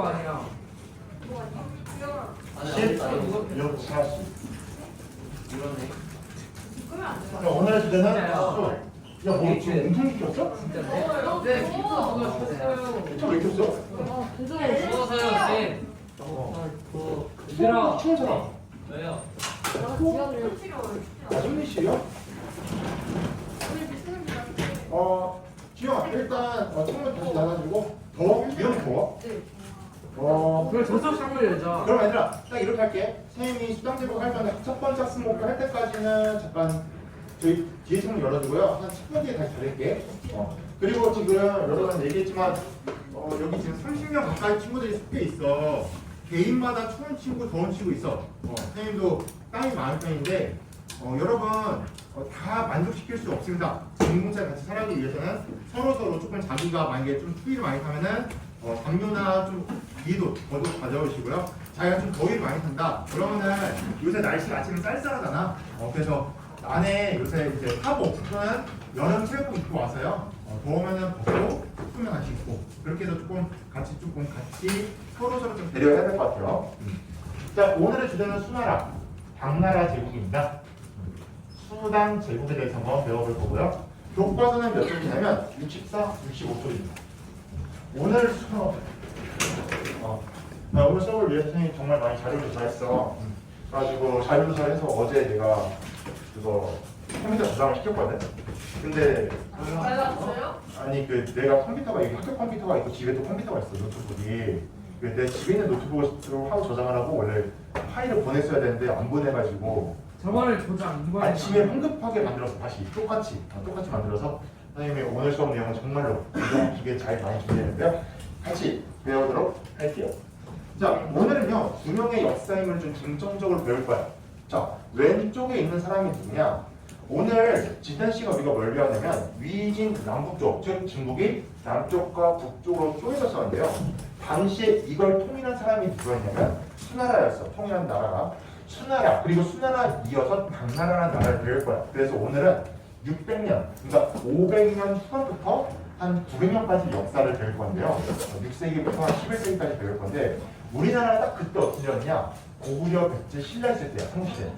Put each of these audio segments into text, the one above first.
아니야. 10, 6, 40. 이러네. 야, 오늘의 주제는 수. 야, 뭐 지금 엄청 켰어? 네, 기타 누가 줬어요. 진짜 왜 켰어? 죽어서요, 쌤. 얘들아. 추운 사람. 왜요? 승리 씨요? 지영 일단 창문 다시 닫아주고 더워? 지금 더워? 그럼 저쪽 창문 열자. 그럼 얘들아 딱 이렇게 할게. 선생님이 수강 제목 할 전에 첫 번째 학습 목표 할 때까지는 잠깐 저희 뒤에 창문 열어주고요. 한 10분 뒤에 다시 닫을게. 그리고 지금 여러분 얘기했지만 여기 지금 30명 가까이 친구들이 섞여 있어. 개인마다 추운 친구, 더운 친구 있어. 선생님도 땀이 많은 편인데 여러분 다 만족시킬 수 없습니다. 공동체 같이 살아가기 위해서는 서로 조금 자기가 만약에 좀 추위를 많이 타면은 담요나 좀 위도 걷어 가져오시고요. 자기가 좀 더위를 많이 탄다. 그러면은 요새 날씨가 아침에 쌀쌀하잖아. 그래서 안에 요새 이제 하복 또는 여름 체육복 입고 와서요. 더우면은 벗고 춥으면 같이 입고 그렇게 해서 조금 같이 서로 좀 배려해야 될 것 같아요. 자, 오늘의 주제는 수나라, 당나라 제국입니다. 수당 제국에 대해서 한번 배워볼 거고요. 교과서는 몇 쪽이냐면 64, 65쪽입니다. 오늘 수업 오늘 수업을 위해서 선생님이 정말 많이 자료를 조사했어. 그래가지고 자료 조사를 해서 어제 내가 그거 컴퓨터 저장을 시켰거든. 근데 아니 내가 컴퓨터가 여기 학교 컴퓨터가 있고 집에 또 컴퓨터가 있어, 노트북이. 내 집에 있는 노트북으로 하고 저장을 하고 원래 파일을 보냈어야 되는데 안 보내가지고 저번에 조장 이번에 아침에 황급하게 만들어서 다시 똑같이 만들어서 선생님이 오늘 수업 내용은 정말로 이게 잘 많이 준비했는데요. 같이 배우도록 할게요. 자, 오늘은요 2명의 역사임을 좀 중점적으로 배울 거야. 자, 왼쪽에 있는 사람이 누구냐? 오늘 지단 씨가 우리가 뭘 배웠냐면 위진 남북쪽, 즉 중국이 남쪽과 북쪽으로 쪼개져 썼는데요. 당시에 이걸 통일한 사람이 누구였냐면 수나라였어. 통일한 나라가 수나라, 그리고 수나라 이어서 당나라라는 나라를 배울 거야. 그래서 오늘은 600년, 그러니까 500년 후반부터 한 900년까지 역사를 배울 건데요. 6세기부터 한 11세기까지 배울 건데 우리나라가 딱 그때 어떤 일이었냐? 고구려, 백제, 신라 있을 때야, 성시대.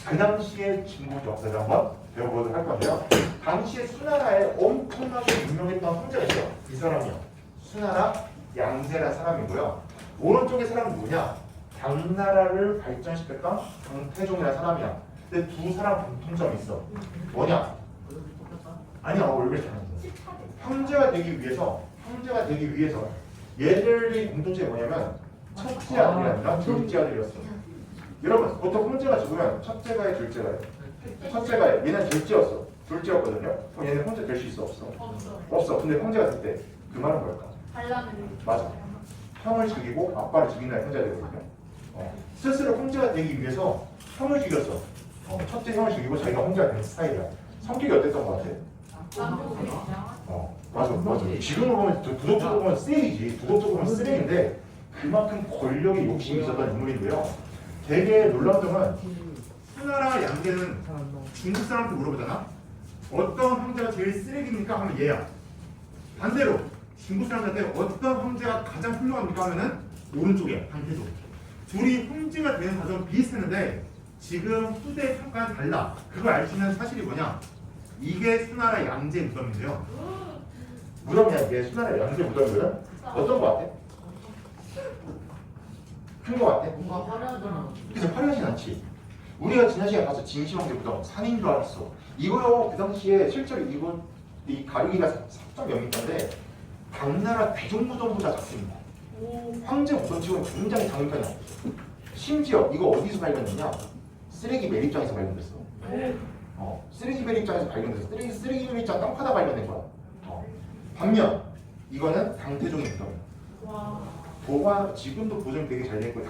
그 당시에 중국 역사를 한번 배워보도록 할 건데요. 당시에 수나라에 엄청나게 유명했던 황제가 있어요. 이 사람이요. 수나라 양세라는 사람이고요. 오른쪽에 사람은 누구냐? 당나라를 발전시켰던 강태종이라는 사람이야. 근데 두 사람 공통점이 있어. 뭐냐? 아니야, 얼굴 잘하는 황제가 되기 위해서 얘들이 공통점이 뭐냐면 첫째 아들이 아니라 둘째 아들이었어. 여러분, 보통 황제가 죽으면 첫째가 해, 둘째가 해. 첫째가 해. 얘는 둘째였거든요. 그럼 얘는 황제 될 수 있어, 없어? 없어. 근데 황제가 될 때 그 말은 뭘까? 맞아. 형을 죽이고 아빠를 죽인 날 황제가 되거든요. 스스로 황제가 되기 위해서 형을 죽였어. 첫째 형을 죽이고 자기가 황제가 된 스타일이야. 성격이 어땠던 것 같아? 맞아. 지금으로 보면 도덕적으로 보면 쓰레기지. 도덕적으로 보면 쓰레기인데 그만큼 권력에 욕심이 있었던 인물인데요. 되게 놀라운 점은 수나라 양제는 중국 사람한테 물어보잖아. 어떤 황제가 제일 쓰레기입니까? 하면 얘야. 반대로 중국 사람한테 어떤 황제가 가장 훌륭합니까? 하면은 오른쪽이야. 강태종. 둘이 황제가 되는 과정은 비슷했는데 지금 후대 평가는 달라. 그걸 알 수 있는 사실이 뭐냐? 이게 수나라 양제 무덤인데요. 무덤이야. 이게 수나라 양제 무덤이거든. 어떤 거 같아? 큰 거 같아? 뭔가 화려하잖아. 그래서 화려하진 않지. 우리가 지난 시간에 봤어. 진시황제 무덤. 산인 줄 알았어. 이거요. 그 당시에 실제로 이 가리기가 4.0m인데 당나라 귀족 무덤보다 작습니다. 황제 무덤 치고는 굉장히 작은 편이야. 심지어 이거 어디서 발견했냐? 쓰레기 매립장에서 발견됐어. 쓰레기 매립장에서 발견됐어. 쓰레기 매립장 땅파다 발견된 거야. 반면 이거는 강태종의 무덤이야. 지금도 보존이 되게 잘 됐고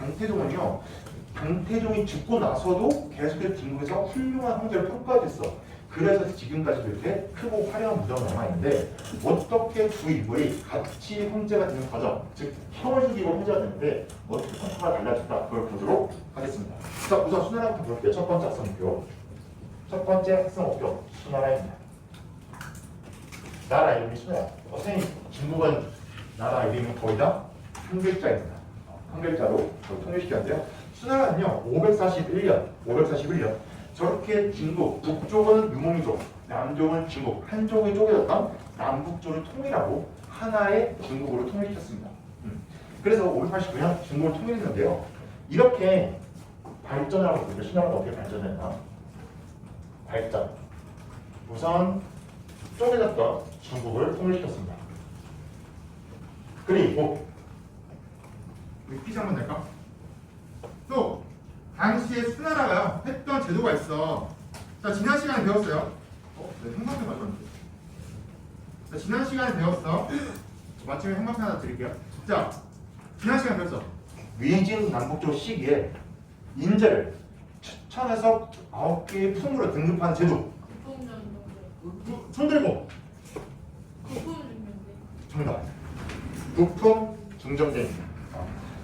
강태종이 죽고 나서도 계속해서 중국에서 훌륭한 황제를 평가됐어. 그래서 지금까지도 이렇게 크고 화려한 무덤이 남아있는데 어떻게 두 인물이 같이 황제가 되는 과정, 즉 형을 죽이고 황제가 되는데 어떻게 평가가 달라질까 그걸 보도록 하겠습니다. 자, 우선 수나라부터 볼게요. 첫 번째 학습 목표. 첫 번째 학습 목표 수나라입니다. 나라 이름이 수나라. 선생님, 중국은 나라 이름이 거의 다 한 글자입니다. 한 글자로 통일시켰는데요. 수나라는요 541년 저렇게 중국, 북쪽은 유목민족, 남쪽은 중국, 한쪽이 쪼개졌던 남북조를 통일하고 하나의 중국으로 통일시켰습니다. 그래서 589년 중국을 통일했는데요. 이렇게 발전하고 있는데 수나라가 어떻게 발전했나? 발전. 우선 쪼개졌던 중국을 통일시켰습니다. 그리고 여기 퀴즈 한번 낼까? 또 당시에 수나라가 했던 제도가 있어. 자, 지난 시간에 배웠어요. 네, 형광펜 맞았는데. 자, 지난 시간에 배웠어. 마침에 형광펜 하나 드릴게요. 자, 지난 시간에 배웠어. 위진 남북조 시기에 인재를 추천해서 9개의 품으로 등급하는 제도. 손 들고. 정답. 부품 중정제입니다.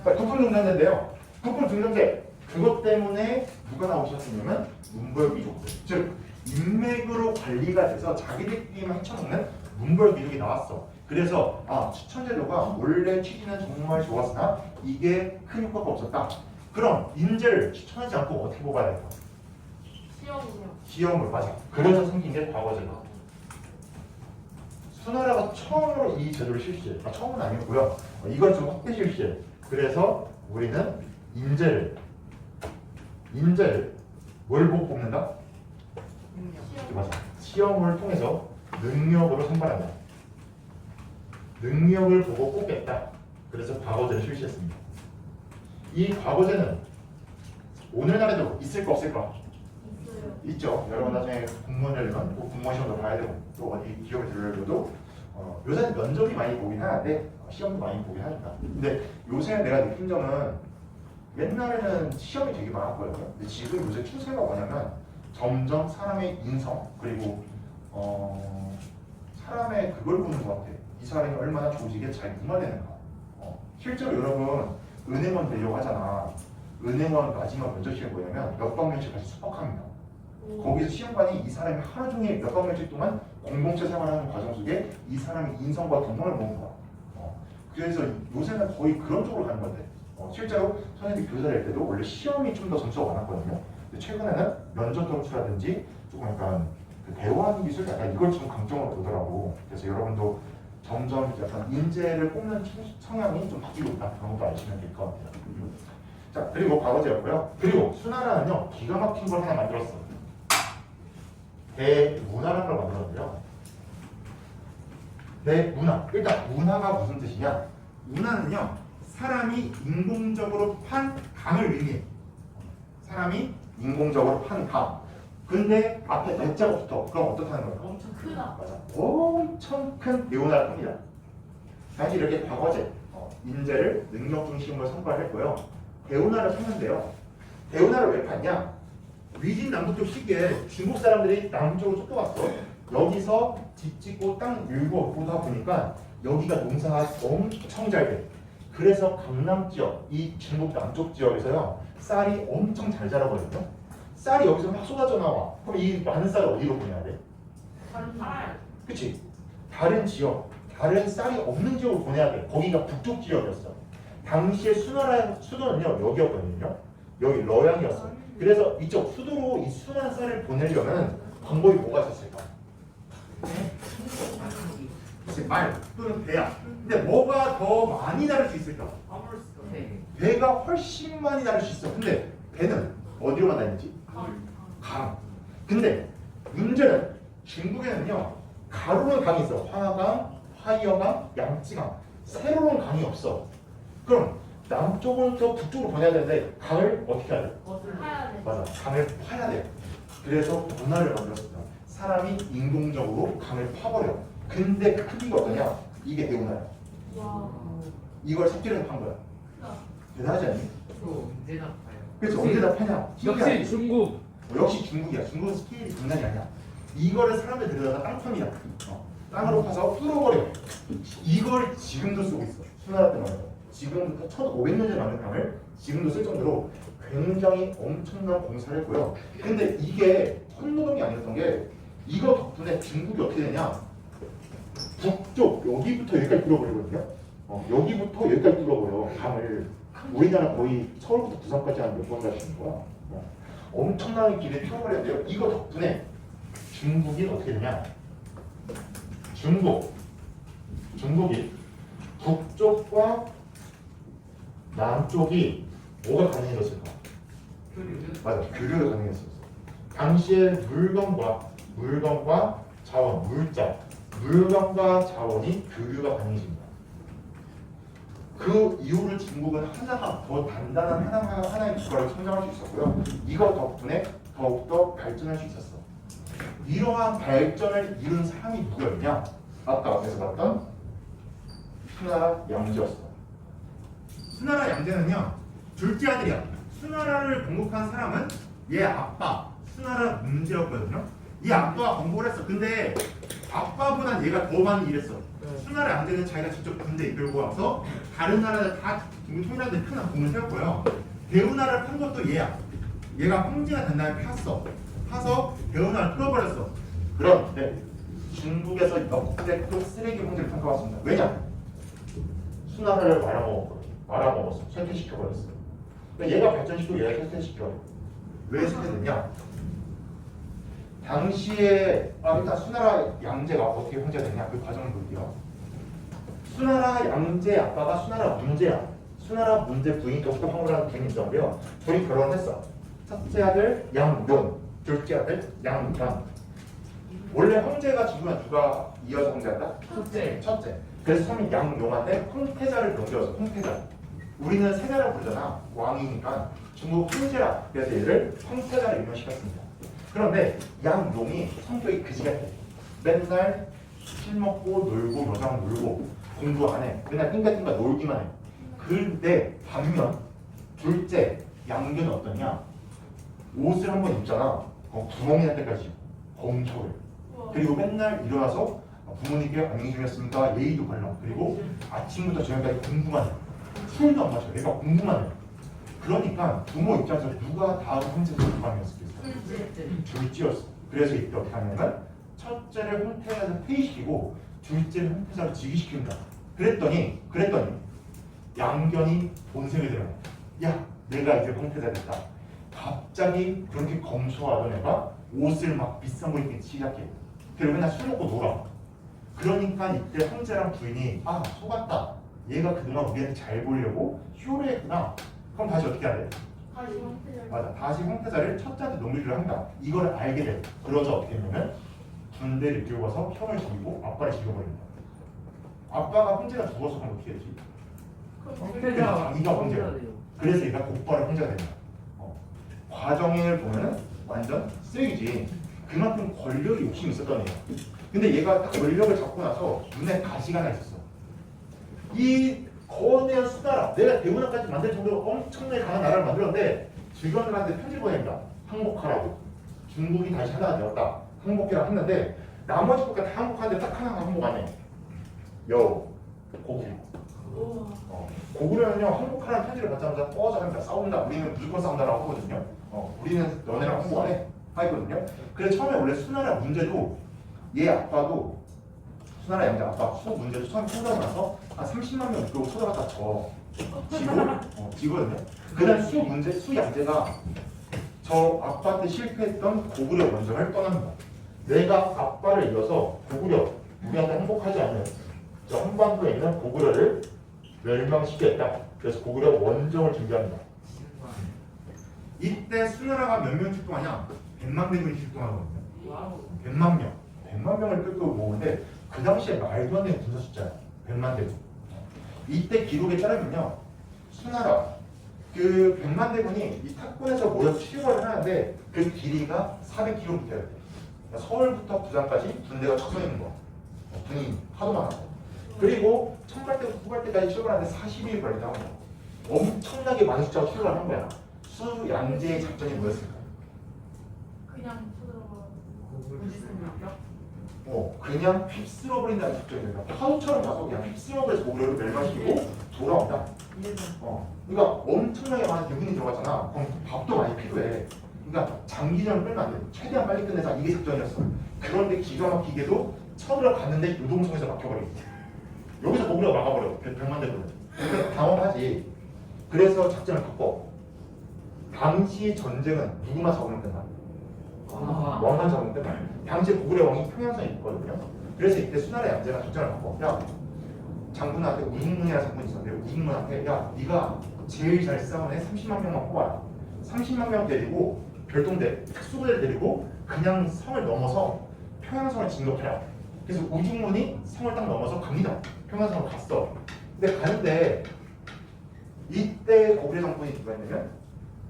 부품 중정제인데요. 부품 중정제 그것 때문에 누가 나오셨냐면 문벌귀족들, 즉 인맥으로 관리가 돼서 자기들끼리만 헤쳐먹는 문벌귀족이 나왔어. 그래서 추천제도가 원래 취지는 정말 좋았으나 이게 큰 효과가 없었다. 그럼 인재를 추천하지 않고 어떻게 뽑아야 될까? 시험을 맞아. 그래서 생긴 게 과거제도. 수나라가 처음으로 이 제도를 실시해. 처음은 아니었고요. 이걸 좀 확대 실시해. 그래서 우리는 인재를 뭘 보고 뽑는다? 맞아. 시험을 통해서 능력으로 선발한다. 능력을 보고 뽑겠다. 그래서 과거제를 실시했습니다. 이 과거제는 오늘날에도 있을까 없을까? 있죠. 여러분 나중에 공무원 되려면 꼭 공무원 시험도 봐야 되고 또 어디 기업에 들어가려도 요새는 면접이 많이 보긴 하는데 시험도 많이 보긴 하니까. 근데 요새 내가 느낀 점은 옛날에는 시험이 되게 많았거든요. 근데 지금 요새 추세가 뭐냐면 점점 사람의 인성 그리고 사람의 그걸 보는 것 같아. 이 사람이 얼마나 조직에 잘 분화되는가. 실제로 여러분 은행원 되려고 하잖아. 은행원 마지막 면접 시험이 뭐냐면 몇 박 며칠 같이 수박합니다. 거기서 시험관이 이 사람이 하루 종일 몇 박 며칠 동안 공동체 생활하는 과정 속에 이 사람의 인성과 경험을 보는 거야. 그래서 요새는 거의 그런 쪽으로 가는 건데 실제로 선생님이 교사를 할 때도 원래 시험이 좀 더 점수가 많았거든요. 근데 최근에는 면접 점수라든지 조금 약간 그 대화하는 기술 약간 이걸 좀 강점으로 두더라고. 그래서 여러분도 점점 약간 인재를 뽑는 성향이 좀 바뀌고 있다. 그런 것도 아시면 될 것 같아요. 자, 그리고 과거제였고요. 그리고 수나라는요 기가 막힌 걸 하나 만들었어. 대문화라는 걸 만들었는데요. 대문화. 일단 문화가 무슨 뜻이냐? 문화는요, 사람이 인공적으로 판 강을 의미해. 사람이 인공적으로 판 강. 근데 앞에 대자가 붙어. 그럼 어떻다는 거야? 엄청 크다. 맞아. 엄청 큰 대문화를 팝니다. 당시 이렇게 과거제, 인재를 능력 중심으로 선발했고요. 대운하를 팠는데요. 대운하를 왜 팠냐? 위진 남북쪽 시기에 중국 사람들이 남쪽으로 쫓겨왔어. 여기서 집 짓고 땅 밀고 보다 보니까 여기가 농사가 엄청 잘 돼. 그래서 강남 지역, 이 중국 남쪽 지역에서요 쌀이 엄청 잘 자라거든요. 쌀이 여기서 막 쏟아져 나와. 그럼 이 많은 쌀을 어디로 보내야 돼? 그치? 다른 지역, 다른 쌀이 없는 지역으로 보내야 돼. 거기가 북쪽 지역이었어. 당시에 수나라의 수도는요 여기였거든요. 여기 러양이었어. 그래서 이쪽 수도로 이 순한 쌀을 보내려면 방법이 뭐가 있었을까? 글쎄, 말 또는 배야. 근데 뭐가 더 많이 다를 수 있을까? 배가 훨씬 많이 다를 수 있어. 근데 배는 어디로만 다니지? 강. 근데 문제는 중국에는요 가로는 강이 있어. 화강, 화이어강, 양쯔강. 세로는 강이 없어. 그럼 남쪽으로부터 북쪽으로 보내야 되는데 강을 어떻게 해야 돼? 맞아. 강을 파야 돼. 그래서 문화를 만들었습니다. 사람이 인공적으로 강을 파버려. 근데 그 크기가 어떠냐? 이게 대운하야. 이걸 삽질해서 판 거야. 대단하지 않니? 언제나 봐요. 그래서 언제 다 파냐? 역시 중국. 역시 중국이야. 중국은 스케일이 장난이 아니야. 이거를 사람들 들여다가 땅 팝니다. 땅으로 파서 뚫어버려. 이걸 지금도 쓰고 있어. 수나라 때 말이야. 지금부터 1500년 전에 만든 강을 지금도 쓸 정도로 굉장히 엄청난 공사를 했고요. 근데 이게 헛노동이 아니었던 게 이거 덕분에 중국이 어떻게 되냐? 북쪽 여기부터 여기까지 뚫어버리거든요. 여기부터 여기까지 뚫어버려 강을. 우리나라 거의 서울부터 부산까지 한 몇 번 갈 수 있는 거야. 엄청나게 길에 뚫어버려야 돼요. 이거 덕분에 중국이 어떻게 되냐? 중국이 북쪽과 남쪽이 뭐가 가능해졌을까? 맞아, 교류가 가능했었어. 당시에 물건과 자원, 물건과 자원이 교류가 가능해집니다. 그 이후로 중국은 하나가 더 단단한 하나의 국가로 성장할 수 있었고요. 이거 덕분에 더욱더 발전할 수 있었어. 이러한 발전을 이룬 사람이 누구였냐? 아까 앞에서 봤던 수나라 양제였어. 수나라 양제는요 둘째 아들이야. 수나라를 건국한 사람은 얘 아빠 수나라 문제였거든요. 이 아빠가 건국을 했어. 근데 아빠보단 얘가 더 많이 일했어. 수나라 양제는 자기가 직접 군대 이끌고 와서 다른 나라들 다 통일하는데 큰 공을 세웠고요. 대우나라를 판 것도 얘야. 얘가 황제가 된 다음에 파서 대우나라를 끌어버렸어. 그런데 중국에서 역대급 쓰레기 황제를 평가받습니다. 왜냐? 수나라를 말아먹었어. 쇠퇴시켜버렸어. 그러니까 얘가 발전시키고 얘가 쇠퇴시켜. 왜 쇠퇴됐냐? 당시에 일단 수나라 양제가 어떻게 황제가 됐냐? 그 과정을 볼게요. 수나라 양제 아빠가 수나라 문제야. 수나라 문제 부인 독도 황후라는 부인이 있었는데요. 둘이 결혼했어. 첫째 아들 양용, 둘째 아들 양양. 원래 황제가 죽으면 누가 이어서 황제한다? 첫째. 그래서 처음에 양용한테 황태자를 넘겨서 황태자. 우리는 세자라고 부르잖아. 왕이니까 중국 황제라. 그래서 얘를 황태자를 임명시켰습니다. 그런데 양용이 성격이 그지 같아. 맨날 술 먹고 놀고 여자랑 놀고 공부 안 해. 맨날 띵가띵가 놀기만 해. 그런데 반면 둘째 양견은 어떠냐? 옷을 한번 입잖아. 구멍이 날 때까지 검토해. 그리고 맨날 일어나서 부모님께 안녕히 주셨습니까? 예의도 발라. 그리고 아침부터 저녁까지 공부만 해. 술도 안 마셔. 얘가 공부만 해. 그러니까 부모 입장에서 누가 다음 황제 대통령이었을까? 둘째였어. 그래서 이때 어떻게 하냐면 첫째를 황태자를 폐위시키고 둘째를 황태자로 즉위시킨다. 그랬더니 양견이 본색을 들어. 야, 내가 이제 황태자 됐다. 갑자기 그렇게 검소하던 애가 옷을 막 비싼 거 입기 시작해. 그리고 맨날 술 먹고 놀아. 그러니까 이때 황제랑 부인이 속았다. 얘가 그동안 우리한테 잘 보이려고 효례했구나. 그럼 다시 어떻게 해야 돼? 맞아. 다시 황태자를 첫째한테 넘기기로 한다. 이걸 알게 돼. 그러자 어떻게 했냐면 군대를 이끌고 와서 형을 죽이고 아빠를 죽여버린다. 아빠가 황제가 죽어서 그럼 어떻게 되지? 자기가 황제야. 그래서 얘가 곧바로 황제가 된다. 과정을 보면은 완전 쓰레기지. 그만큼 권력이 욕심이 있었던 애야. 근데 얘가 딱 권력을 잡고 나서 눈에 가시가 하나 있었어. 이 거대한 수나라, 내가 대운하까지 만들 정도로 엄청나게 강한 나라를 만들었는데 주변들한테 편지 보낸다. 항복하라고. 중국이 다시 하나가 되었다. 항복해라 했는데 나머지 국가 다 항복하는데 딱 하나가 항복 안 해. 고구. 고구려는요 항복하라는 편지를 받자마자 꺼져 합니다. 싸운다. 우리는 무조건 싸운다라고 하거든요. 우리는 너네랑 항복 안 해. 하거든요. 그래서 처음에 원래 수나라 문제도 얘 아빠도 수나라 양자 아빠 수 문제도 처음 생각하고 나서 한 30만 명 그러고 쳐다봤다 지거든요. 그다음 수 문제 수 양제가 저 아빠한테 실패했던 고구려 원정을 떠납니다. 내가 아빠를 이어서 고구려 우리한테 행복하지 않는 저 한반도에 있는 고구려를 멸망시켰다. 그래서 고구려 원정을 준비합니다. 이때 수나라가 몇 명 출동하냐? 100만 대군이 출동하거든요. 100만 명을 끌고 모으는데 그 당시에 말도 안 되는 군사 숫자야. 100만 대군. 이때 기록에 따르면요. 수나라 그 100만 대군이 이 탑군에서 모여서 출발을 하는데 그 길이가 400km였대. 그러니까 서울부터 부산까지 군대가 쳐 있는 거. 군이 하도 많았고. 그리고 청갈대부터 후갈대까지 출발하는데 40일 걸린다고 합니다. 엄청나게 많은 숫자가 출발한 거야. 수 양제의 작전이 뭐였을까? 그냥 그냥 휩쓸어버린다는 작전이니까 파도처럼 가서 그냥 휩쓸어버려서 고구려를 멸망시키고 돌아온다. 그러니까 엄청나게 많은 대군이 들어갔잖아. 그럼 밥도 많이 필요해. 그러니까 장기전을 끌면 안 돼. 최대한 빨리 끝내자. 이게 작전이었어. 그런데 기가 막히게도 쳐들어갔는데 유동성에서 막혀버리겠지. 여기서 고구려가 막아버려. 백만대군을. 그러니까 당황하지. 그래서 작전을 바꿔. 당시 전쟁은 누구만 잡으면 끝나? 왕만 잡으면 끝나. 당시 고구려 왕이 평양성에 있거든요. 그래서 이때 수나라 양제가 작전을 바꿔. 야, 장군한테 우익문이라는 장군이 있었는데 우익문한테 야, 네가 제일 잘 싸우는 애 30만 명만 뽑아라. 30만 명 데리고 별동대 특수부대를 데리고 그냥 성을 넘어서 평양성을 진격해라. 그래서 우익문이 성을 딱 넘어서 갑니다. 평양성을 갔어. 근데 가는데 이때 고구려 장군이 누가 있냐면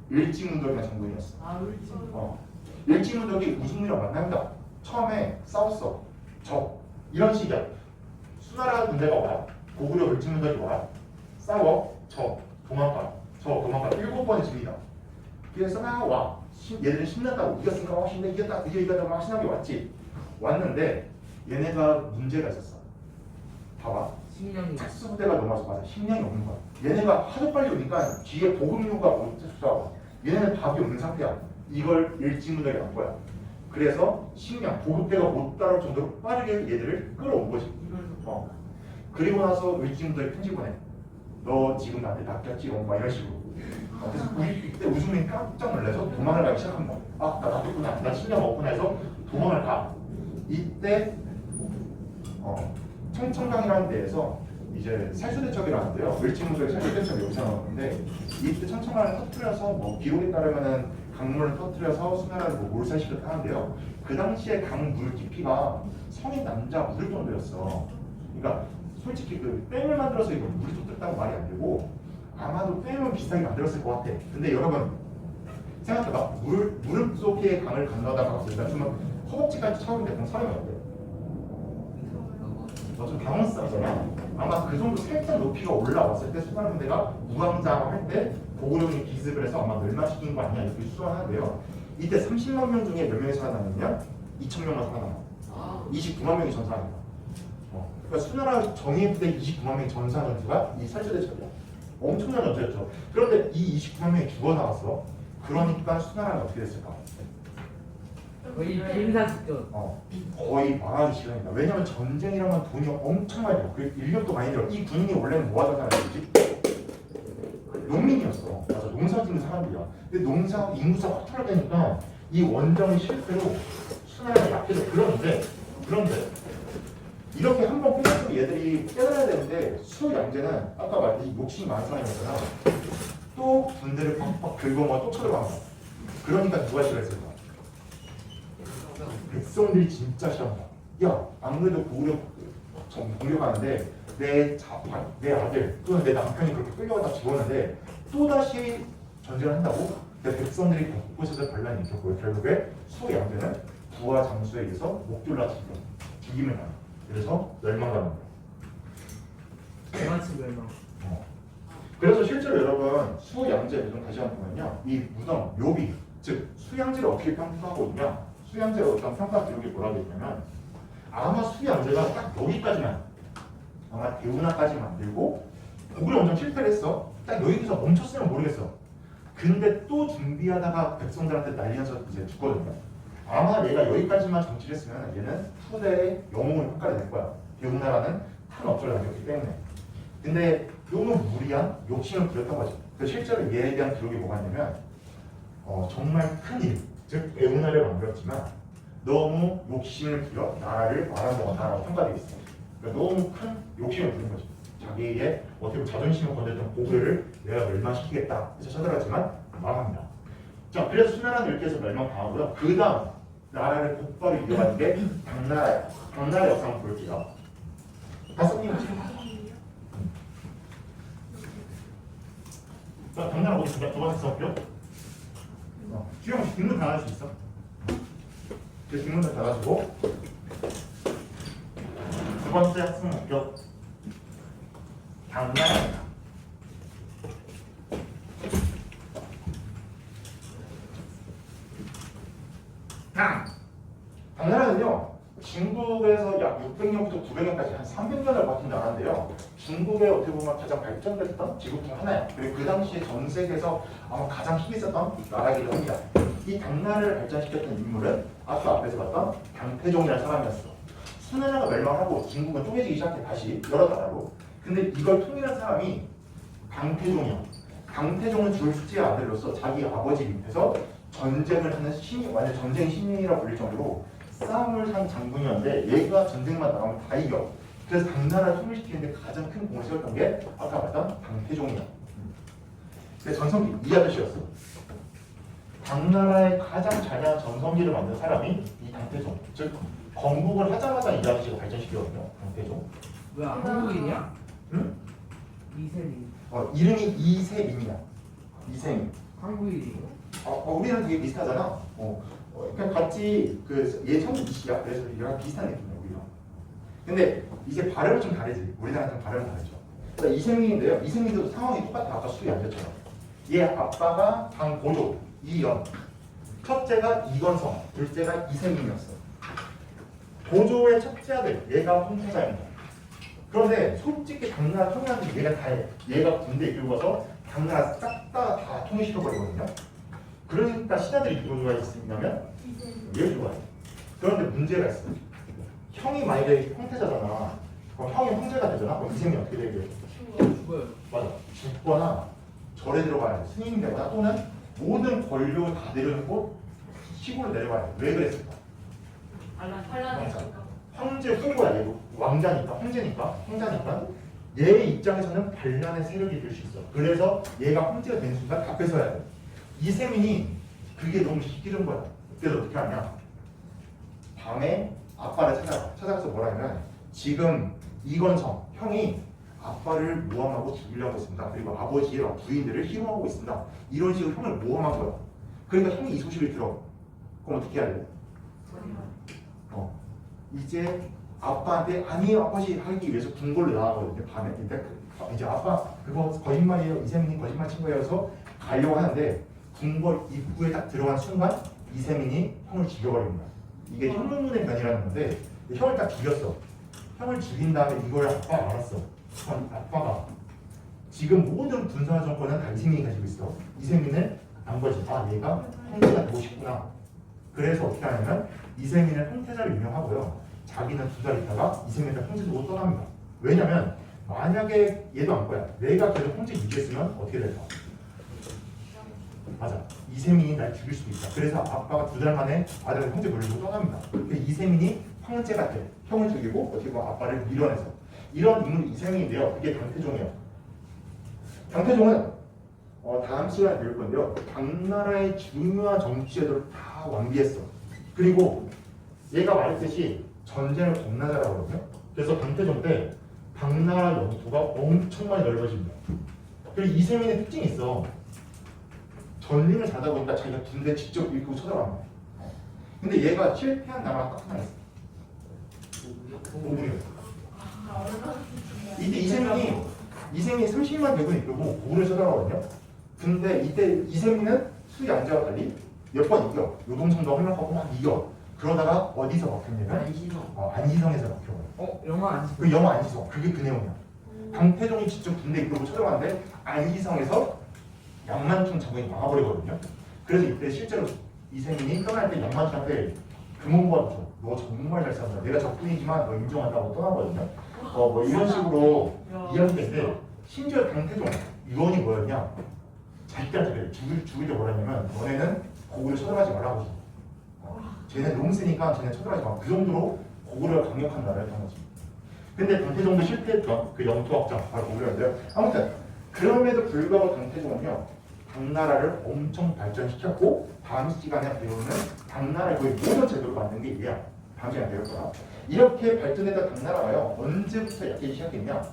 일진문덕이라는 장군이었어. 일진문덕이 우익문이랑 만납니다. 처음에 싸웠어. 이런 식이야. 수나라 군대가 와요. 고구려 일진문덕이 와요. 싸워. 도망가. 도망가. 7번에 집니다. 그래서 나와. 얘들은 신났다고. 이겼으니까 신나 이겼다. 드디어 이겼다. 막 신나게 왔지. 왔는데 얘네가 문제가 있었어. 봐봐. 식량이 특수부대가 넘어서 맞아. 식량이 없는 거야. 얘네가 하도 빨리 오니까 뒤에 보급류가 어쩌고 얘네는 밥이 없는 상태야. 이걸 일진문덕이 한 거야. 그래서 식량, 보급대가 못 따라올 정도로 빠르게 얘들을 끌어온 거지. 그리고 나서 일진문덕이 편지 보내. 너 지금 나한테 낚였지? 막 이런 식으로. 그래서 이때 우승민이 깜짝 놀라서 도망을 가기 시작합니다. 아, 나 낚였구나. 나 식량 없구나 해서 도망을 가. 이때 청천강이라는 데에서 이제 살수대첩이라는데요. 일진문덕의 살수대첩이 여기서 나오는데 이때 청천강을 터뜨려서 뭐 기록에 따르면은 강물을 터뜨려서 수나라를 뭐 몰살시켰다 하는데요. 그 당시에 강물 깊이가 성인 남자 물 정도였어. 그러니까 솔직히 그 댐을 만들어서 이거 물이 쏟았다고 말이 안 되고 아마도 댐은 비슷하게 만들었을 것 같아. 근데 여러분 생각해봐. 무릎 속에 강을 건너다가 왔으니까 좀 허벅지까지 차오르면 대충 사람이 어때? 좀 당황스럽잖아. 아마 그 정도 살짝 높이가 올라왔을 때 수나라 군대가 무왕장을 할 때 고구려군이 기습을 해서 아마 멸망시킨 거 아니냐 이렇게 수상하는데요. 이때 30만 명 중에 몇 명이 살아남느냐? 2,000명만 살아남아. 29만 명이 전사합니다. 그러니까 수나라 정예부 때 29만 명이 전사한 전투가 이 살수대첩이야. 엄청난 전투였죠. 그런데 이 29만 명이 죽어 나왔어. 그러니까 수나라는 어떻게 됐을까? 거의 빈사식전. 거의 망하기 시작합니다. 왜냐면 전쟁이란 건 돈이 엄청 많이 들어. 그리고 인력도 많이 들어. 이 군인이 원래는 뭐 하던 사람이지? 농민이었어. 맞아, 농사 짓는 사람들이야. 근데 농사 인구가 확 줄어드니까 이 원정이 실패로 수나라가 약해서 그런데 이렇게 한 번 끝났으면 얘들이 깨달아야 되는데 수양제는 아까 말했듯이 욕심이 많은 사람이었잖아. 또 군대를 팍팍 긁어모아 또 쳐들어간다. 그러니까 누가 싫어했을까? 백성들이 진짜 싫어한다. 야, 안 그래도 고구려 공격하는데 내 아들 또는 내 남편이 그렇게 끌려가다 죽었는데 또다시 전쟁을 한다고? 근데 백성들이 곳곳에서 반란이 일으켰고요. 결국에 수양제는 부하 장수에 의해서 목졸라 죽임을 당해. 그래서 멸망하는 거예요. 대만치 멸망. 그래서 실제로 여러분 수양제 무덤 다시 한번 보면요. 이 무덤 묘비 즉 수양제를 어떻게 평가하고 있냐? 수양제의 어떤 평가 기록이 뭐라고 있냐면 아마 수양제가 딱 여기까지만 아마 대운하까지 만들고 고구려 원정 실패를 했어. 딱 여기서 멈췄으면 모르겠어. 근데 또 준비하다가 백성들한테 난리 나서 이제 죽거든요. 아마 얘가 여기까지만 정치를 했으면 얘는 후대의 영웅을 평가를 낼 거야. 대운나라는 탄 업적을 남겼기 때문에. 근데 너무 무리한 욕심을 부렸던 거지. 그래서 실제로 얘에 대한 기록이 뭐가 있냐면 정말 큰 일, 즉 대운나라를 만들었지만 너무 욕심을 부려 나라를 말아먹었다라고 평가되어 있어. 그러니까 너무 큰 욕심을 부린 거지. 자기의 어떻게 보면 자존심을 건졌던 고구려를 내가 멸망시키겠다 해서 쳐들어갔지만 망합니다. 자, 그래서 수나라는 이렇게 해서 멸망당하고요. 그 다음 나라를 곧바로 이겨가는 게 당나라예요. 당나라 역사 한번 볼게요. 다섯님 자, 당나라 모두 두 번째 써볼게요. 주영 혹시 뒷문 닫아줄 수 있어? 뒷문을 닫아주고 두 번째 학습 목표 당나라입니다. 당나라는요 중국에서 약 600년부터 900년까지 한 300년을 버틴 나라인데요. 중국의 어떻게 보면 가장 발전됐던 지국 중 하나예요. 그리고 그 당시에 전 세계에서 아마 가장 힘이 있었던 나라이기도 합니다. 이 당나라를 발전시켰던 인물은 아까 앞에서 봤던 강태종이라는 사람이었어. 수나라가 멸망하고 중국은 쪼개지기 시작해 다시 여러 나라로. 근데 이걸 통일한 사람이 강태종이야. 강태종은 줄 숙제의 아들로서 자기 아버지 밑에서 전쟁을 하는 신인, 완전 전쟁 신인이라고 불릴 정도로 싸움을 한 장군이었는데 얘가 전쟁만 나가면 다 이겨. 그래서 당나라를 통일시키는데 가장 큰 공을 세웠던 게 아까 말했던 강태종이야. 근데 전성기 이 아저씨였어. 당나라의 가장 잘난 전성기를 만든 사람이 이 강태종. 즉 건국을 하자마자 이 아저씨가 발전시켰거든요. 강태종. 뭐야 한국인이야? 응? 이세민. 이름이 이세민이야. 이세민. 한국인이에요? 우리랑 되게 비슷하잖아. 그냥 같이 얘 처음 이씨야. 그래서 얘랑 비슷한 느낌이야 우리랑. 근데 이제 발음은 좀 다르지. 우리나라랑 발음은 다르죠. 그러니까 이세민인데요. 이세민도 상황이 똑같아. 아까 수리 앉았잖아. 얘 아빠가 강고조 이연. 첫째가 이건성, 둘째가 이세민이었어. 고조의 첫째 아들, 얘가 홍태자입니다. 그런데 솔직히 당나라 통일하는 게 얘가 다 해. 얘가 군대 이끌고 가서 당나라 싹 다 통일시켜버리거든요. 그러니까 신하들이 누구 좋아했냐면 얘를 좋아해. 그런데 문제가 있어. 형이 만약에 형태자잖아. 그럼 형이 형제가 되잖아. 그럼 이세민이 어떻게 되게? 죽어요. 맞아. 죽거나 절에 들어가야 돼. 스님이 되거나 또는 모든 권력을 다 내려놓고 시골로 내려가야 돼. 왜 그랬을까? 반란이니까. 황제 후보야. 얘 왕자니까, 황자니까 얘 입장에서는 반란의 세력이 될 수 있어. 그래서 얘가 황제가 되는 순간 다 뺏어야 돼. 이세민이 그게 너무 싫은 거야. 그래서 어떻게 하냐? 밤에 아빠를 찾아가서 뭐라 하면 지금 이건성 형이 아빠를 모함하고 죽이려고 했습니다. 그리고 아버지의 부인들을 희롱하고 있습니다. 이런 식으로 형을 모함한 거야. 그러니까 형이 이 소식을 들어. 그럼 어떻게 해야 돼? 이제 아빠한테 아니에요 아버지 하기 위해서 궁궐로 나가거든요. 밤에. 근데 이제 아빠 그거 거짓말이에요. 이세민이 거짓말 친 거예요. 그래서 가려고 하는데 궁궐 입구에 딱 들어간 순간 이세민이 형을 죽여버립니다. 이게 형문문의 변이라는 건데 형을 딱 죽였어. 형을 죽인 다음에 이걸 아빠가 알았어. 아빠가 지금 모든 군사 정권은 다 이세민이 가지고 있어. 이세민을 안 거지. 아 얘가 형제가 되고 싶구나. 그래서 어떻게 하냐면 이세민을 형태자를 임명하고요. 자기는 2달 있다가 이세민을 형제적으로 떠납니다. 왜냐면 만약에 얘도 안 거야. 내가 계속 형제 유지했으면 어떻게 될까? 맞아. 이세민이 날 죽일 수도 있다. 그래서 아빠가 2달 만에 아들을 형제 물리고 떠납니다. 이세민이 황제가 돼. 형을 죽이고 어떻게 보면 아빠를 밀어내서. 이런 인물이 이세민인데요. 그게 강태종이에요. 강태종은 다음 시간에 배울 건데요. 당나라의 중요한 정치 제도를 다 완비했어. 그리고 얘가 말했듯이 전쟁을 겁나 잘하거든요. 그래서 강태종 때 당나라 영토가 엄청 많이 넓어집니다. 그리고 이세민의 특징이 있어. 전쟁을 잘하다 보니까 자기가 군대 직접 이끌고 쳐들어갑니다. 근데 얘가 실패한 나라가 딱 하나 있어. 고구려. 이때 이세민이 30만 대군 이끌고 고구려 쳐들어가거든요. 근데 이때 이세민은 수리 양자와 달리 몇 번 이겨. 요동성도 활약하고 막 이겨. 그러다가 어디서 막혔냐면 안시성에서 막혀요. 영화 안 그 영화 안시성. 그게 그 내용이야. 강태종이 직접 군대 이끌고 쳐들어가는데 안시성에서 양만충 장군이 막아버리거든요. 그래서 이때 실제로 이세민이 떠날 때 양만충한테 금은보가 줘. 너 정말 잘 싸운다. 내가 적군이지만 너 인정한다고 떠나거든요. 뭐 이런 식으로 이야기인데 심지어 강태종 유언이 뭐였냐? 자기한테 죽일 때 뭐라냐면 너네는 고구려 쳐들어가지 말라고 했어. 쟤네 너무 세니까 쟤네 쳐들어가지 마. 그 정도로 고구려가 강력한 나라였던 거지. 근데 강태종도 실패했던 그 영토 확장 바로 고구려인데요. 아무튼 그럼에도 불구하고 강태종은요 당나라를 엄청 발전시켰고 다음 시간에 배우는 당나라의 거의 모든 제도를 만든 게 얘야. 다음 시간에 배울 거야. 이렇게 발전했던 당나라가요 언제부터 약해지기 시작했냐?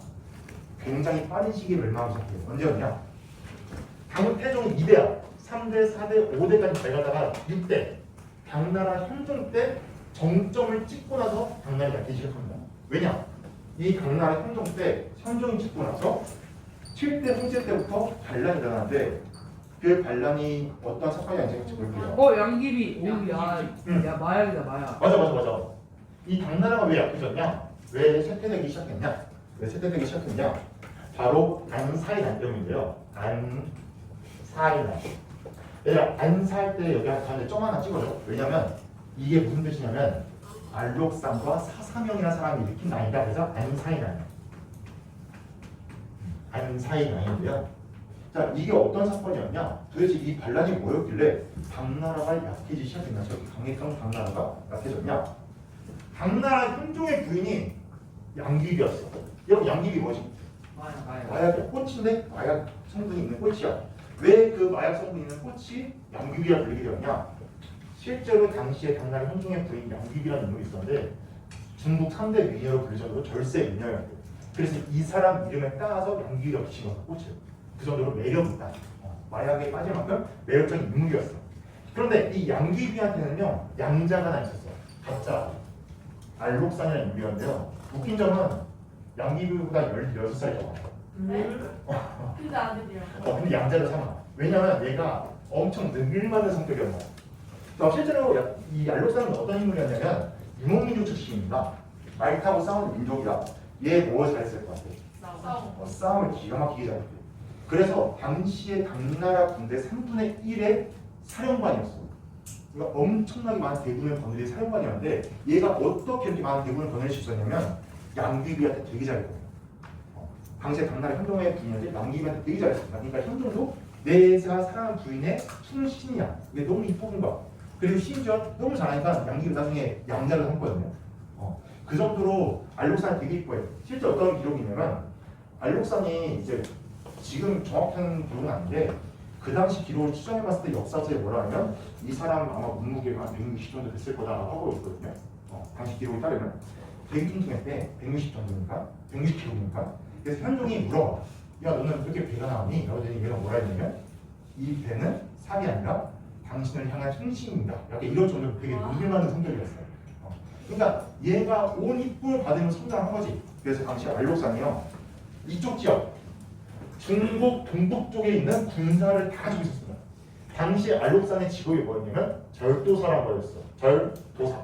굉장히 빠른 시기에 멸망하기 시작해요. 언제였냐? 강태종 2대야. 3대, 4대, 5대까지 잘 가다가 6대 당나라 형종 때 정점을 찍고 나서 당나라가 약해지기 시작합니다. 왜냐? 이 당나라 형종 때 형종이 찍고 나서 7대 형제 때부터 반란이 일어나는데 그 반란이 어떤 사건이 아닌지 볼게요. 양귀비. 야 마약이다 마약. 맞아. 이 당나라가 왜 약해졌냐? 왜 쇠퇴되기 시작했냐? 바로 안사이난 때문인데요. 안사이난. 얘들아 안사할 때 여기 가운데 점 하나 찍어줘. 왜냐면 이게 무슨 뜻이냐면 알록산과 사사명이라는 사람이 일으킨 난이다. 그래서 안사이난이에요. 안사이난인데요. 자, 이게 어떤 사건이었냐? 도대체 이 반란이 뭐였길래 당나라가 약해지기 시작했냐? 저기 강력한 당나라가 약해졌냐? 당나라 현종의 부인이 양귀비였어. 여러분 양귀비 뭐지? 마약의 꽃인데 마약 성분이 있는 꽃이야. 왜 그 마약 성분이 있는 꽃이 양귀비라 불리게 되었냐? 실제로 당시에 당나라 현종의 부인 양귀비라는 인물이 있었는데 중국 3대 미녀로 불릴 정도로 절세 미녀였대. 그래서 이 사람 이름에 따라서 양귀비가 붙인 거야, 꽃을. 그 정도로 매력이 있다. 마약에 빠질 만큼 매력적인 인물이었어. 그런데 이 양귀비한테는요 양자가 하나 있었어. 가짜 알록산이라는 인물이었는데요. 웃긴 점은 양귀비보다 16살이 더 많아. 네? 근데 아들이요. 근데 양자를 삼아. 왜냐면 얘가 엄청 능글맞은 성격이었나. 실제로 이 알록산은 어떤 인물이었냐면 유목민족 출신입니다. 말 타고 싸우는 민족이다. 얘 뭐 잘했을 것 같아? 싸움. 싸움을 기가 막히게 잘했대. 그래서 당시에 당나라 군대 3분의 1의 사령관이었어. 그러니까 엄청나게 많은 대군을 거느린 사령관이었는데 얘가 어떻게 이렇게 많은 대군을 거느릴 수 있었냐면 양귀비한테 되게 잘했거든요. 당시에 당나라 현종의 부인인데 양귀비한테 되게 잘했습니다. 그러니까 현종도 내가 사랑하는 부인의 충신이야. 이게 너무 이쁜 거야. 그리고 심지어 너무 잘하니까 양귀비 나중에 양자를 삼거든요. 그 정도로 알록산이 되게 이뻐요. 실제 어떤 기록이 있냐면 알록산이 이제 지금 정확한 기록은 아닌데 그 당시 기록을 추정해봤을 때 역사서에 뭐라 하면 이 사람 아마 몸무게가 한 160 정도 됐을 거다라고 하고 있거든요. 당시 기록에 따르면 100킹통에 때 160 정도니까 160kg니까 그래서 현종이 물어봐. 야 너는 왜 이렇게 배가 나오니? 라고 했더니 얘가 뭐라 했냐면 이 배는 삽이 아니라 당신을 향한 충신입니다. 약간 이런 정도로 되게 눈물많은 성격이었어요. 그러니까 얘가 온 이쁨을 받으면 성장한 거지. 그래서 당시 알록산이요 이쪽 지역 중국 동북 쪽에 있는 군사를 다 가지고 있었습니다. 당시 알록산의 직업이 뭐였냐면 절도사라고 하였어. 절도사.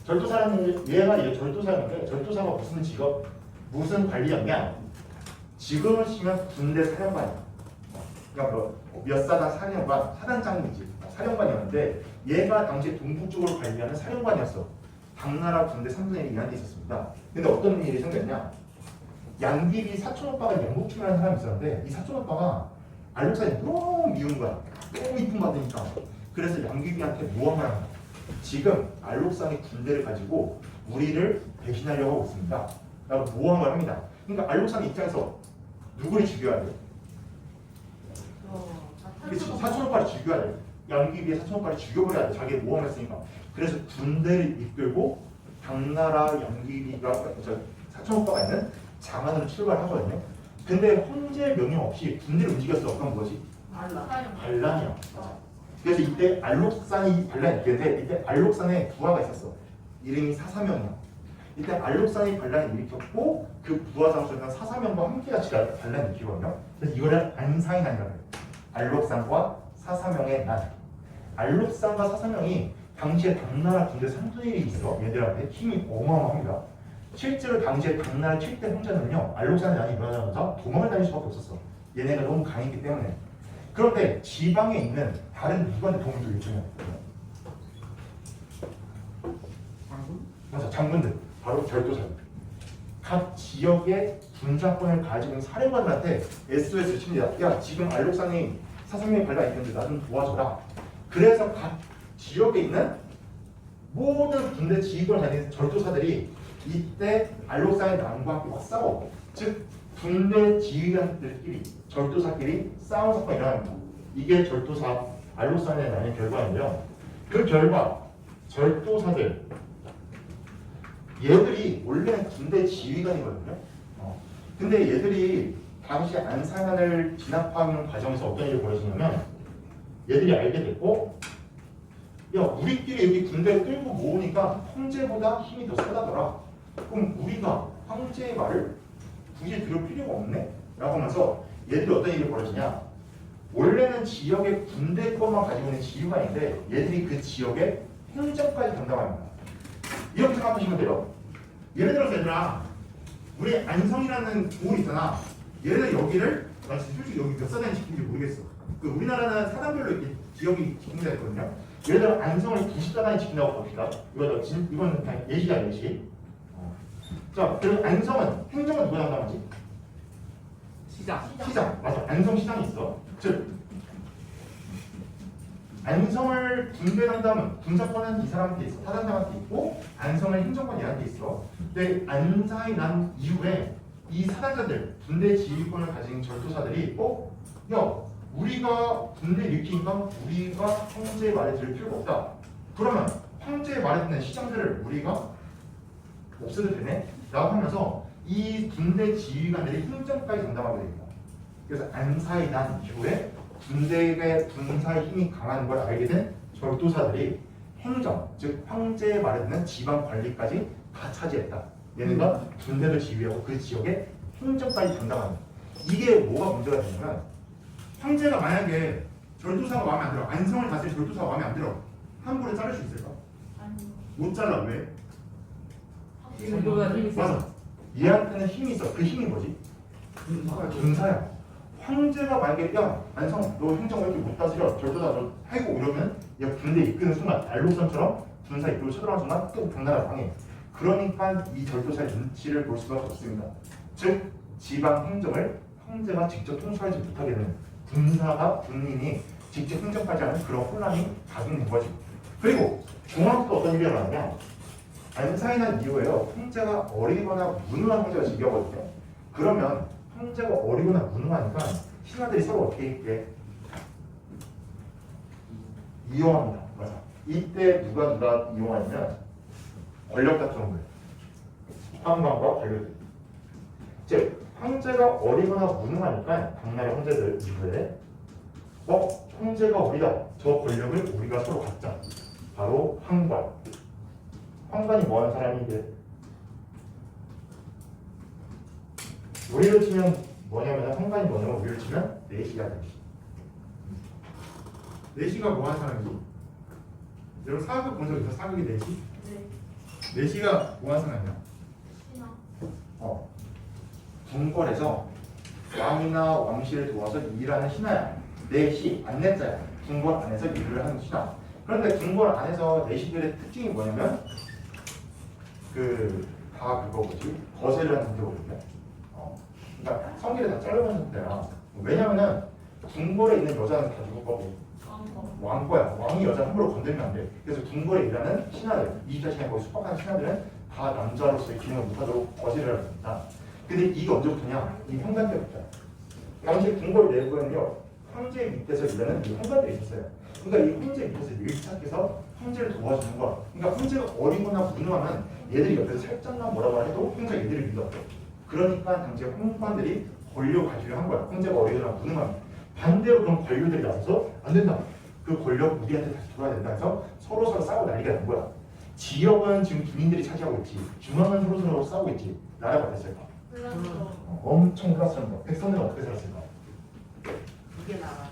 절도사라는 얘가 이제 절도사인데 절도사가 무슨 직업, 무슨 관리였냐? 지금을 치면 군대 사령관이야. 그러니까 몇 사단 사령관, 사단장이지. 사령관이었는데 얘가 당시 동북 쪽으로 관리하는 사령관이었어. 당나라 군대 3분의 1이 이한테 있었습니다. 근데 어떤 일이 생겼냐? 양귀비 사촌오빠가 영국충이라는 사람이 있었는데 이 사촌오빠가 알록산이 너무 미운 거야. 너무 이쁨 받으니까. 그래서 양귀비한테 모함을 합니다. 지금 알록산이 군대를 가지고 우리를 배신하려고 하고 있습니다. 라고 모함을 합니다. 그러니까 알록산 입장에서 누구를 죽여야 돼? 그렇지. 사촌오빠를 죽여야 돼. 양귀비의 사촌오빠를 죽여버려야 돼. 자기가 모함을 했으니까. 그래서 군대를 이끌고 당나라 양귀비가 사촌오빠가 있는 장안으로 출발하거든요. 근데 황제 명령 없이 군대를 움직였어. 그건 뭐지? 반란이야. 그래서 이때 알록산이 반란이 있는데 이때 알록산에 부하가 있었어. 이름이 사사명이야. 이때 알록산이 반란을 일으켰고 그 부하 장수였던 사사명과 함께 같이 반란을 일으키거든요. 그래서 이거를 안사이난이라고 해요. 알록산과 사사명의 난. 알록산과 사사명이 당시에 당나라 군대 3분의 1이 있어. 얘들한테 힘이 어마어마합니다. 실제로 당시에 당나라 7대 형제는요 알록산의 난이 일어나자마자 도망을 다닐 수밖에 없었어. 얘네가 너무 강했기 때문에. 그런데 지방에 있는 다른 누구한테 도움을 좀 요청해요? 맞아, 장군들. 바로 절도사들. 각 지역의 군사권을 가지고 있는 사령관들한테 SOS를 칩니다. 야 지금 알록산이 사상명이 발라 있는데 나 좀 도와줘라. 그래서 각 지역에 있는 모든 군대 지휘권을 가진 절도사들이 이때 알록산의 난과 함께 막 싸워. 즉 군대 지휘관들끼리 절도사끼리 싸운 사건이 일어납니다. 이게 절도사 알록산의 난의 결과인데요. 그 결과 절도사들 얘들이 원래는 군대 지휘관이거든요. 근데 얘들이 당시 안산을 진압하는 과정에서 어떤 일이 벌어지냐면 얘들이 알게 됐고 야 우리끼리 여기 군대를 끌고 모으니까 황제보다 힘이 더 세다더라. 그럼 우리가 황제의 말을 굳이 들을 필요가 없네? 라고 하면서 얘들이 어떤 일이 벌어지냐 원래는 지역의 군대권만 가지고 있는 지휘관인데 얘들이 그 지역의 행정까지 담당합니다. 이렇게 생각하시면 돼요. 예를 들어서 얘들아 우리 안성이라는 도울 있잖아. 얘네들 여기를 나 솔직히 여기 몇 사단이 지킨지 모르겠어. 그 우리나라는 사단별로 이렇게 지역이 지킨다 했거든요. 예를 들어 안성을 94단이 지킨다고 봅시다. 이건 그냥 예시야 예시. 자, 그리고 안성은 행정은 누가 담당하지? 시작. 시장. 맞아. 안성 시장이 있어. 즉 안성을 군대 담당은 군사권은 이 사람한테 있어. 사단장한테 있고 안성을 행정권 얘한테 있어. 근데 안사이 난 이후에 이 사단자들 군대 지휘권을 가진 절도사들이 야 우리가 군대 일으키니까 우리가 황제의 말에 들을 필요가 없다. 그러면 황제의 말에 듣는 시장들을 우리가 없애도 되네? 라고 하면서 이 군대 지휘관들이 행정까지 담당하게 됩니다. 그래서 안사이 난 이후에 군대의 군사의 힘이 강한 걸 알게 된 절도사들이 행정, 즉 황제의 말에 듣는 지방 관리까지 다 차지했다. 얘네가 군대를 지휘하고 그 지역의 행정까지 담당하는. 이게 뭐가 문제가 되냐면 황제가 만약에 절도사가 마음에 안 들어, 안성을 다스릴 절도사가 마음에 안 들어, 함부로 자를 수 있을까? 아니. 못 잘라. 왜? 절도사 힘이 세. 맞아. 얘한테는 힘이 있어. 그 힘이 뭐지? 군사야. 황제가 만약에 야 안성 너 행정 왜 이렇게 못 다스려 절도사 너 해고 이러면 얘 군대 이끄는 순간 알록선처럼 군사 이끌고 쳐들어가는 순간 또 당나라 방해. 그러니까 이 절도사의 눈치를 볼 수밖에 없습니다. 즉 지방 행정을 황제가 직접 통솔하지 못하게 되는 군사가 군인이 직접 행정까지 하는 그런 혼란이 가중된 거지. 그리고 중앙도 어떤 일이 일어나냐? 안사이난 이후에요. 황제가 어리거나 무능한 황제가 즉위하거든요. 그러면 황제가 어리거나 무능하니까 신하들이 서로 어떻게 해? 이용합니다. 맞아. 이때 누가 이용하냐면 권력 다투는 거예요. 황관과 권력. 즉 황제가 어리거나 무능하니까 당나라 황제들 이후에 황제가 어리다. 저 권력을 우리가 서로 갖자. 바로 황관. 황관이 뭐하는 사람인데? 우리를 치면 뭐냐면 황관이 뭐냐면 우리를 치면 내시가 되지. 내시가 뭐 하는 사람이지? 여러분 사극 본 적 있어? 사극의 내시? 네. 내시가 뭐 하는 사람이야? 신화. 궁궐에서 왕이나 왕실을 도와서 일하는 신하야. 내시, 안내자야. 궁궐 안에서 일을 하는 신하. 그런데 궁궐 안에서 내시들의 특징이 뭐냐면 다 그거 뭐지? 거세를 하는 상태거든요. 그러니까 성기를 다 자르는 상태야. 왜냐면은 궁궐에 있는 여자는 다 누구 거고? 왕거야. 왕이 여자 함부로 건들면 안 돼. 그래서 궁궐에 일하는 신하들, 24시간 거기 숙박하는 신하들은 다 남자로서의 기능을 못하도록 거세를 합니다. 근데 이게 언제부터냐? 이 황관 때부터. 당시 궁궐 내부에는요, 황제 밑에서 일하는 이 황관들이 있었어요. 그러니까 이 황제 밑에서 밀착해서 황제를 도와주는 거야. 그러니까 황제가 어리거나 무능하면 얘들이 옆에서 살짝만 뭐라고 해도 황제가 얘들을 믿어. 그러니까 당시 황관들이 권력 가지려 한 거야. 황제가 어리거나 무능하면. 반대로 그런 권력들이 나서서 안 된다. 그 권력 우리한테 다시 돌아야 된다 해서 서로 싸우고 난리가 난 거야. 지역은 지금 군인들이 차지하고 있지. 중앙은 서로 싸우고 있지. 나라가 어땠을까? 몰랐어. 엄청 혼란스러운 거야. 백성들은 어떻게 살았을까? 이게 나가냐.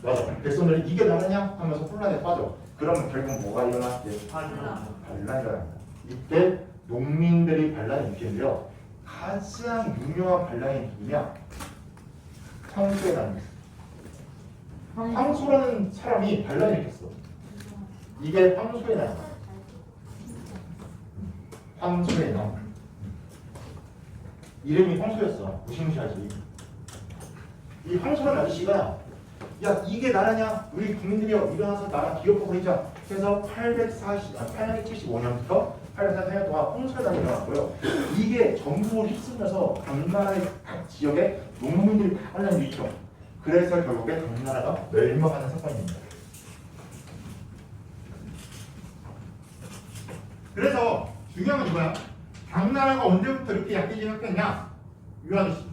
맞아. 백성들이 이게 나라냐 하면서 혼란에 빠져. 그러면 결국 뭐가 일어났지? 반란이 일어납니다. 이때 농민들이 반란을 일으키는데요. 가장 유명한 반란이 누구냐? 황소의 난입니다. 황소라는 사람이 반란을 일으켰어. 이게 황소의 난. 황소의 난. 이름이 황소였어. 무시무시하지. 이 황소라는 아저씨가 야 이게 나라냐? 우리 국민들이여 일어나서 나라 기업화 버리자. 그래서 875년부터 844년 동안 홍수가 일어났고요. 이게 전국을 휩쓸면서 당나라의 각 지역에 농민들이 다 반란을 일으켜. 그래서 결국에 당나라가 멸망하는 사건입니다. 그래서 중요한 건 이거야. 당나라가 언제부터 이렇게 약해지기 시작했냐? 이 아저씨.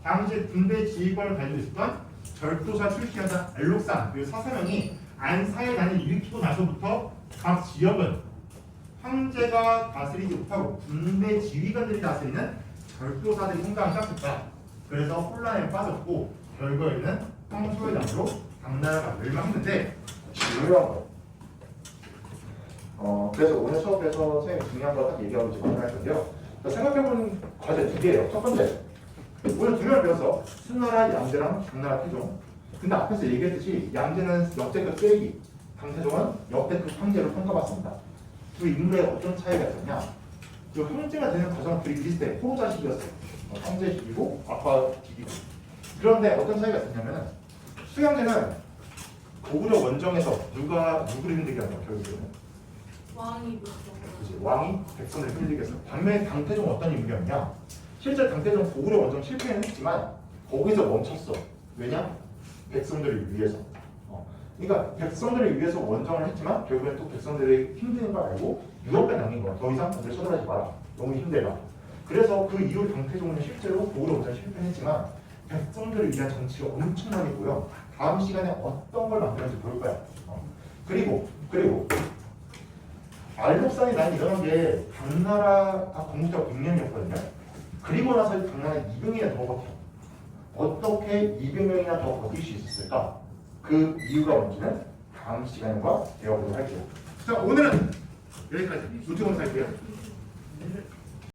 당시 군대 지휘권을 가지고 있었던 절도사 출신이었던 알록산 그리고 사사명이 안사의 난을 일으키고 나서부터 각 지역은 황제가 다스리지 못하고 군대 지휘관들이 다스리는 절도사들이 성장을 시작했다. 그래서 혼란에 빠졌고 결과에는 황소의 난으로 당나라가 멸망했는데 중요한 거. 그래서 오늘 수업에서 선생님이 중요한 거 딱 얘기하고 진행할 건데요. 생각해보는 과제 두 개예요. 첫 번째, 오늘 두 명을 배웠어. 수나라, 양제랑 당나라 태종. 근데 앞에서 얘기했듯이 양제는 역대급 쓰레기, 강태종은 역대급 황제로 평가받습니다. 두 인물의 어떤 차이가 있었냐? 그 황제가 되는 과정은 둘이 비슷해. 호로자식이었어요. 황제식이고 아빠식이고. 그런데 어떤 차이가 있었냐면은 수양제는 고구려 원정에서 누구를 힘들게 한다 결국에는 왕이 그죠. 그치, 왕이 백성을 힘들게 했어. 반면에 강태종은 어떤 인물이었냐? 실제 강태종은 고구려 원정 실패는 했지만 거기서 멈췄어. 왜냐? 백성들을 위해서. 그러니까 백성들을 위해서 원정을 했지만 결국엔 또 백성들이 힘드는 걸 알고 유럽에 남긴 거야. 더 이상 우리 쳐들어가지 마라. 너무 힘들다. 그래서 그 이후 강태종은 실제로 고구려 원정 실패했지만 백성들을 위한 정치를 엄청나게 했고요. 다음 시간에 어떤 걸 만들었는지 볼 거야. 그리고 알록산이 난 일어난 게 당나라가 건국자가 100년이었거든요. 그리고 나서 당나라가 200년이나 더 버텨. 어떻게 200명이나 더 버틸 수 있었을까? 그 이유가 뭔지는 다음 시간과 배워보도록 할게요. 자, 오늘은 여기까지. 노트 검사할게요.